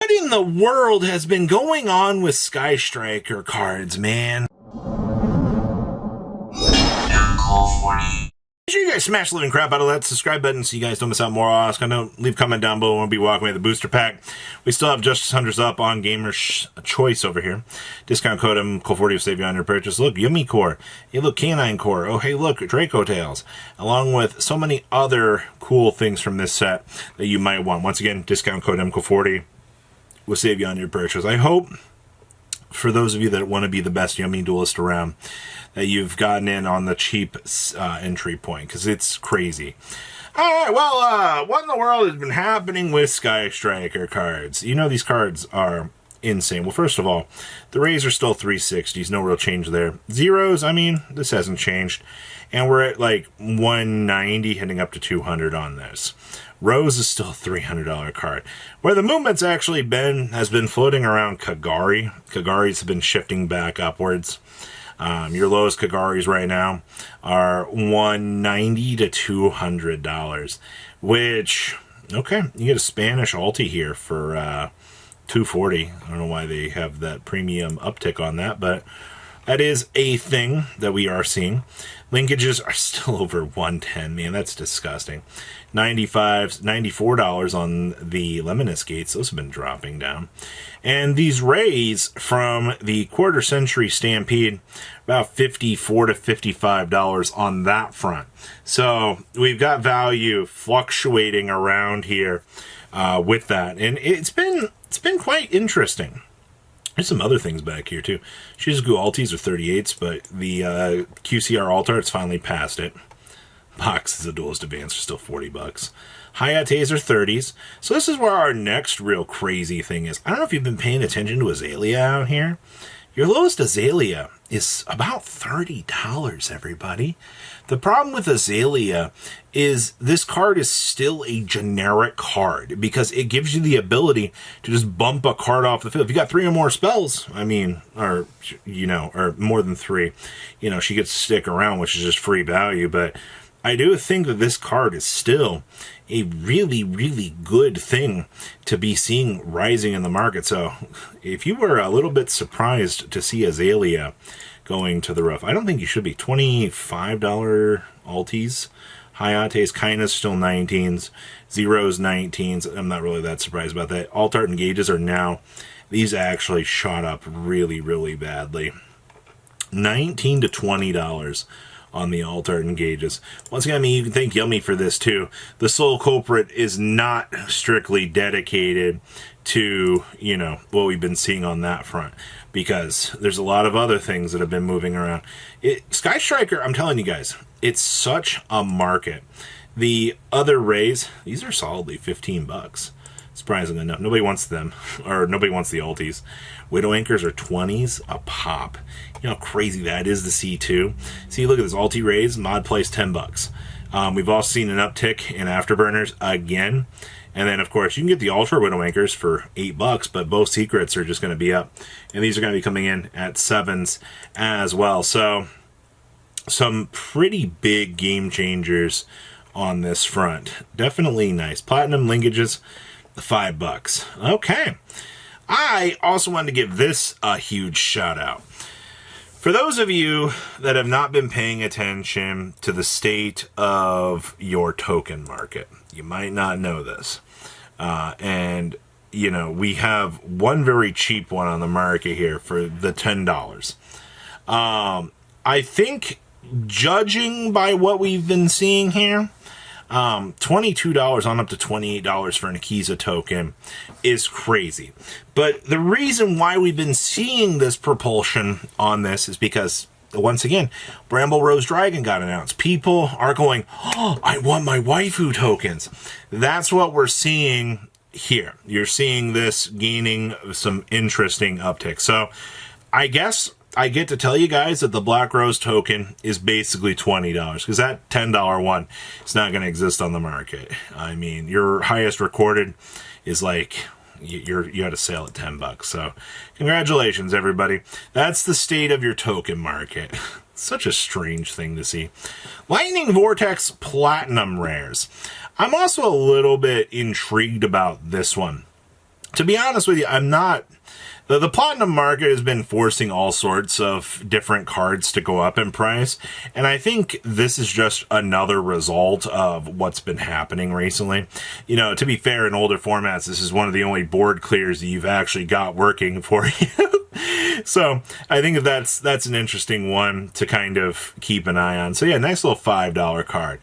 What in the world has been going on with Sky Striker cards, man? Make sure you guys smash the living crap out of that subscribe button so you guys don't miss out more Oscar. Leave a comment down below. We'll be walking away the booster pack. We still have Justice Hunters up on Gamer's Choice over here. Discount code MCOL40 will save you on your purchase. Look, Yummy Core. Hey, look, Canine Core. Oh, hey, look, Draco Tails. Along with so many other cool things from this set that you might want. Once again, discount code MCOL40 will save you on your purchase. I hope, for those of you that want to be the best Yummy Duelist around, that you've gotten in on the cheap entry point, because it's crazy. Alright, well, what in the world has been happening with Sky Striker cards? You know, these cards are insane. Well, first of all, the rays are still 360s, no real change there. Zeros, I mean, this hasn't changed. And we're at like 190, heading up to 200 on this. Rose is still a $300 card. Where the movement's actually has been floating around Kagari. Kagari's have been shifting back upwards. Your lowest Kagaris right now are $190 to $200, which, okay, you get a Spanish ulti here for $240. I don't know why they have that premium uptick on that, but that is a thing that we are seeing. Linkages are still over $110. Man, that's disgusting. $94 on the Lemonus Gates. Those have been dropping down. And these rays from the Quarter Century Stampede, about $54 to $55 on that front. So we've got value fluctuating around here with that. And it's been quite interesting. There's some other things back here, too. Shizuku Altis are 38s, but the QCR Alt Art's finally passed it. Boxes of Duelist Advance are still $40. Hayates are 30s. So this is where our next real crazy thing is. I don't know if you've been paying attention to Aelia out here. Your lowest Aelia is about $30, everybody. The problem with Aelia is this card is still a generic card because it gives you the ability to just bump a card off the field. If you got 3 or more spells, I mean, or, you know, or more than 3, you know, she gets to stick around, which is just free value. But I do think that this card is still a really, really good thing to be seeing rising in the market. So if you were a little bit surprised to see Aelia going to the roof, I don't think you should be. $25 Altis. Hayates kind of still 19s. Zeros 19s. I'm not really that surprised about that. Alt Art Engages are now, these actually shot up really, really badly. $19 to $20 on the Alt Art Engages. Once again, I mean, you can thank Yummy for this too. The Soul Culprit is not strictly dedicated to, you know, what we've been seeing on that front, because there's a lot of other things that have been moving around. Sky Striker, I'm telling you guys, it's such a market. The other rays, these are solidly $15. Surprisingly enough, nobody wants them, or nobody wants the ultis. Widow Anchors are 20s a pop. You know how crazy that is to see too. See, look at this ulti rays, mod place $10. We've also seen an uptick in Afterburners again. And then, of course, you can get the Ultra Widow Anchors for $8, but both secrets are just going to be up. And these are going to be coming in at 7s as well. So, some pretty big game changers on this front. Definitely nice. Platinum linkages, $5. Okay. I also wanted to give this a huge shout out. For those of you that have not been paying attention to the state of your token market, you might not know this. And, you know, we have one very cheap one on the market here for the $10. I think, judging by what we've been seeing here, $22 on up to $28 for an Akiza token is crazy. But the reason why we've been seeing this propulsion on this is because, once again, Bramble Rose Dragon got announced. People are going, oh, I want my waifu tokens. That's what we're seeing here. You're seeing this gaining some interesting uptick. So I guess I get to tell you guys that the Black Rose token is basically $20, because that $10 one is not going to exist on the market. I mean, your highest recorded is like, you had to sell at $10. So congratulations, everybody. That's the state of your token market. Such a strange thing to see. Lightning Vortex Platinum Rares. I'm also a little bit intrigued about this one. To be honest with you, I'm not... The platinum market has been forcing all sorts of different cards to go up in price, and I think this is just another result of what's been happening recently. You know, to be fair, in older formats, this is one of the only board clears that you've actually got working for you. So I think that's an interesting one to kind of keep an eye on. So yeah, nice little $5 card.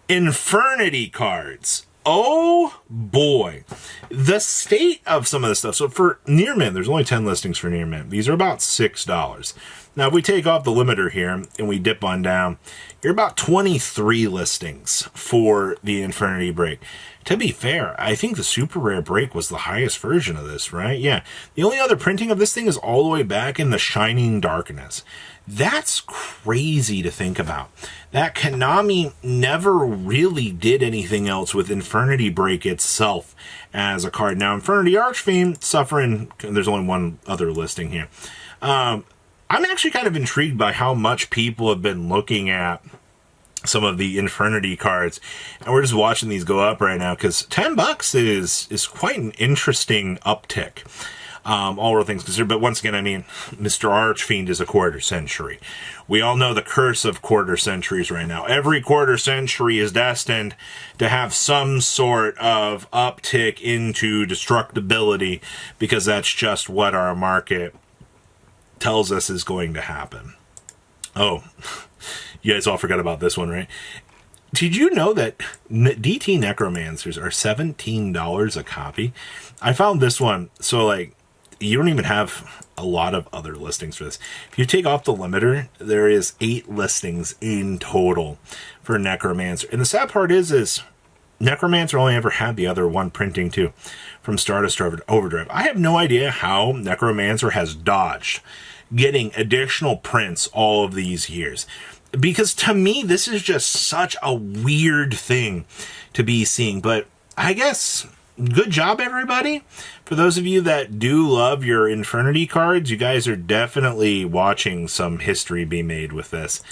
Infernity cards. Oh boy, the state of some of this stuff. So for near mint, there's only 10 listings for near mint. These are about $6. Now, if we take off the limiter here and we dip on down, you're about 23 listings for the Infernity Break. To be fair, I think the super rare break was the highest version of this, right? Yeah. The only other printing of this thing is all the way back in the Shining Darkness. That's crazy to think about. That Konami never really did anything else with Infernity Break itself as a card. Now, Infernity Archfiend, suffering, there's only one other listing here. I'm actually kind of intrigued by how much people have been looking at some of the Infernity cards, and we're just watching these go up right now because $10 is quite an interesting uptick. All other things considered, but once again, I mean, Mr. Archfiend is a quarter century. We all know the curse of quarter centuries right now. Every quarter century is destined to have some sort of uptick into destructibility because that's just what our market tells us is going to happen. Oh, you guys all forgot about this one, right? Did you know that DT Necromancers are $17 a copy? I found this one, so like, you don't even have a lot of other listings for this. If you take off the limiter, there is 8 listings in total for Necromancer. And the sad part is Necromancer only ever had the other one printing too, from Stardust Overdrive. I have no idea how Necromancer has dodged getting additional prints all of these years. Because to me, this is just such a weird thing to be seeing. But I guess, good job, everybody. For those of you that do love your Infernity cards, you guys are definitely watching some history be made with this.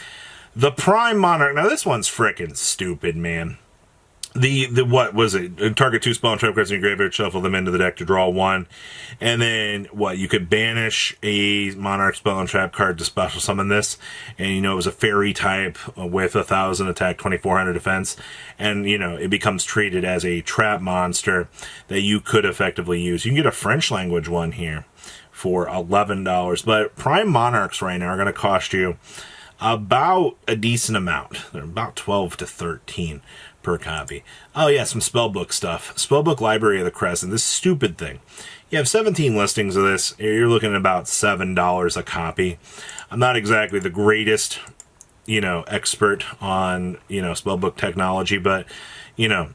The Prime Monarch. Now, this one's frickin' stupid, man. The what was it? Target 2 spell and trap cards in your graveyard, shuffle them into the deck to draw 1. And then, what? You could banish a Monarch spell and trap card to special summon this. And, you know, it was a fairy type with 1,000 attack, 2,400 defense. And, you know, it becomes treated as a trap monster that you could effectively use. You can get a French language one here for $11. But Prime Monarchs right now are going to cost you about a decent amount. They're about 12 to 13 per copy. Oh yeah, some Spellbook stuff. Spellbook Library of the Crescent. This stupid thing. You have 17 listings of this. You're looking at about $7 a copy. I'm not exactly the greatest, you know, expert on, you know, Spellbook technology, but, you know,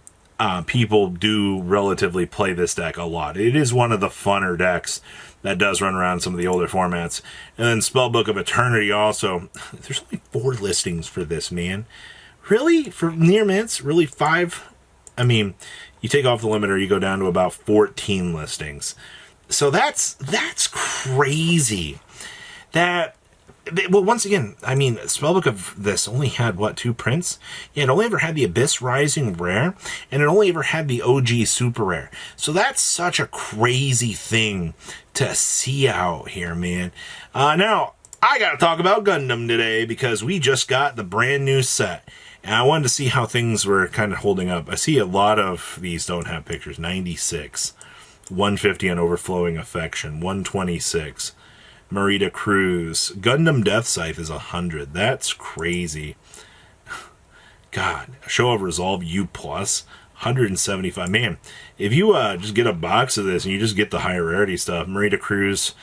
people do relatively play this deck a lot. It is one of the funner decks that does run around some of the older formats. And then Spellbook of Eternity also. There's only 4 listings for this, man. Really? For near mints? Really 5? I mean, you take off the limiter, you go down to about 14 listings. So that's crazy. Well, once again, I mean, Spellbook of this only had, what, 2 prints? Yeah, it only ever had the Abyss Rising Rare, and it only ever had the OG Super Rare. So that's such a crazy thing to see out here, man. Now, I gotta talk about Gundam today, because we just got the brand new set. And I wanted to see how things were kind of holding up. I see a lot of these don't have pictures. 96. 150 on Overflowing Affection. 126. Marita Cruz. Gundam Death Scythe is 100. That's crazy. God. Show of Resolve U+. 175. Man, if you just get a box of this and you just get the higher rarity stuff. Marita Cruz,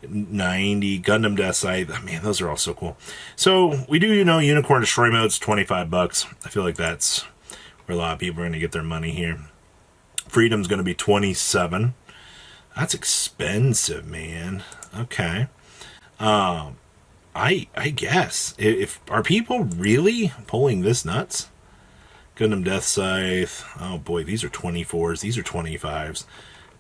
90. Gundam Death Scythe. Man, those are all so cool. So, we do, you know, Unicorn Destroy Mode's $25. I feel like that's where a lot of people are going to get their money here. Freedom's going to be 27. That's expensive, man. Okay. I guess. If are people really pulling this nuts? Gundam Death Scythe. Oh boy, these are 24s. These are 25s.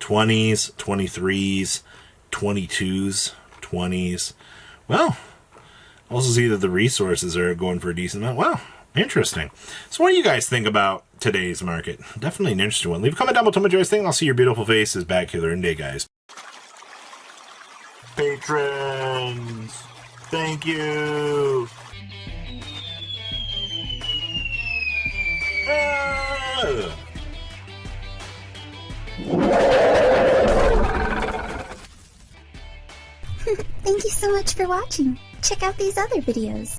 20s, 23s, 22s, 20s. Well, also see that the resources are going for a decent amount. Well, Interesting. So what do you guys think about today's market? Definitely an interesting one. Leave a comment down below. Tell me what you guys think. I'll see your beautiful faces back here in day, guys. Patrons, thank you. Thank you so much for watching. Check out these other videos.